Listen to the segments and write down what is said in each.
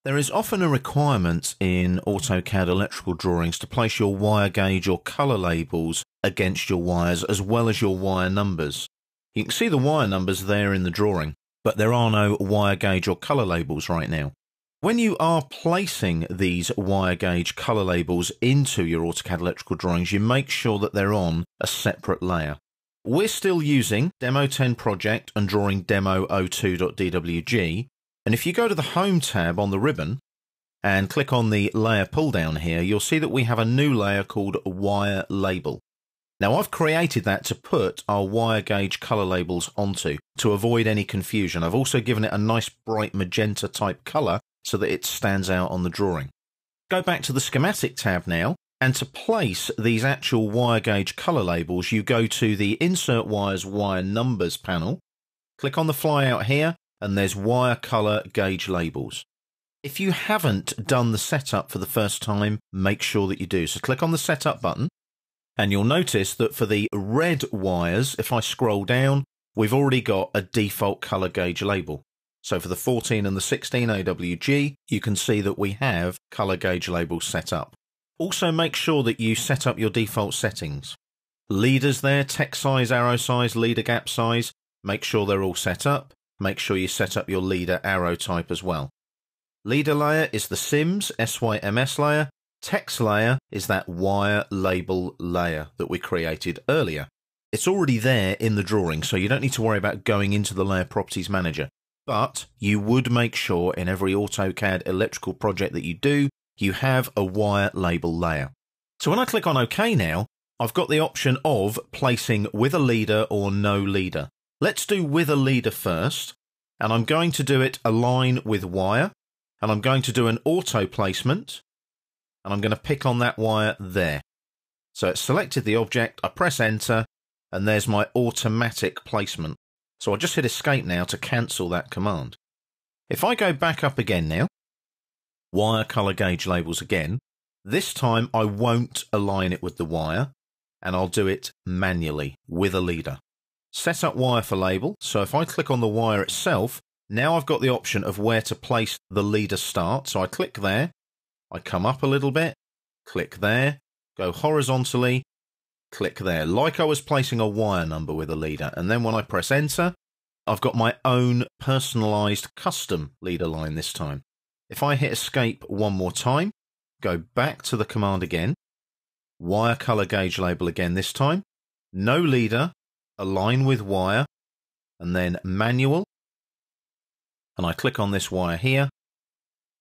There is often a requirement in AutoCAD electrical drawings to place your wire gauge or colour labels against your wires as well as your wire numbers. You can see the wire numbers there in the drawing, but there are no wire gauge or colour labels right now. When you are placing these wire gauge colour labels into your AutoCAD electrical drawings, you make sure that they're on a separate layer. We're still using Demo 10 Project and drawing Demo 02.dwg. And if you go to the Home tab on the ribbon and click on the layer pull down here, you'll see that we have a new layer called Wire Label. Now I've created that to put our wire gauge colour labels onto to avoid any confusion. I've also given it a nice bright magenta type colour so that it stands out on the drawing. Go back to the Schematic tab now, and to place these actual wire gauge colour labels, you go to the Insert Wires Wire Numbers panel, click on the flyout here, and there's Wire Colour Gauge Labels. If you haven't done the setup for the first time, make sure that you do. So click on the Setup button, and you'll notice that for the red wires, if I scroll down, we've already got a default colour gauge label. So for the 14 and the 16 AWG, you can see that we have colour gauge labels set up. Also make sure that you set up your default settings. Leaders there, text size, arrow size, leader gap size, make sure they're all set up. Make sure you set up your leader arrow type as well. Leader layer is the SIMS, SYMS layer. Text layer is that wire label layer that we created earlier. It's already there in the drawing, so you don't need to worry about going into the Layer Properties Manager. But you would make sure in every AutoCAD electrical project that you do, you have a wire label layer. So when I click on OK now, I've got the option of placing with a leader or no leader. Let's do with a leader first, and I'm going to do it align with wire, and I'm going to do an auto placement, and I'm going to pick on that wire there. So it's selected the object, I press enter, and there's my automatic placement. So I'll just hit escape now to cancel that command. If I go back up again now, wire colour gauge labels again, this time I won't align it with the wire, and I'll do it manually with a leader. Set up wire for label, so if I click on the wire itself, now I've got the option of where to place the leader start. So I click there, I come up a little bit, click there, go horizontally, click there, like I was placing a wire number with a leader. And then when I press enter, I've got my own personalized custom leader line this time. If I hit escape one more time, go back to the command again, wire color gauge label again this time, no leader, align with wire, and then manual, and I click on this wire here,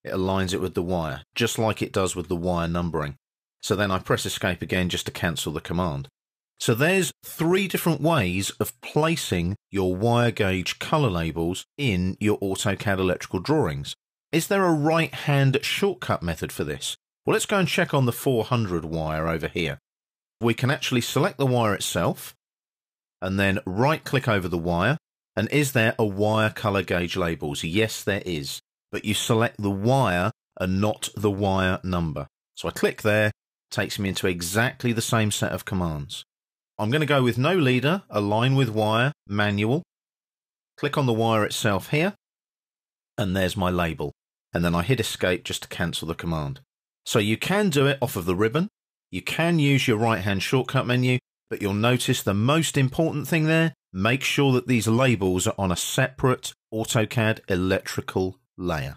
it aligns it with the wire, just like it does with the wire numbering. So then I press escape again just to cancel the command. So there's 3 different ways of placing your wire gauge colour labels in your AutoCAD electrical drawings. Is there a right-hand shortcut method for this? Well, let's go and check on the 400 wire over here. We can actually select the wire itself, and then right-click over the wire, and is there a wire colour gauge labels? Yes, there is, but you select the wire and not the wire number. So I click there, takes me into exactly the same set of commands. I'm going to go with no leader, align with wire, manual, click on the wire itself here, and there's my label. And then I hit escape just to cancel the command. So you can do it off of the ribbon, you can use your right-hand shortcut menu, but you'll notice the most important thing there, make sure that these labels are on a separate AutoCAD electrical layer.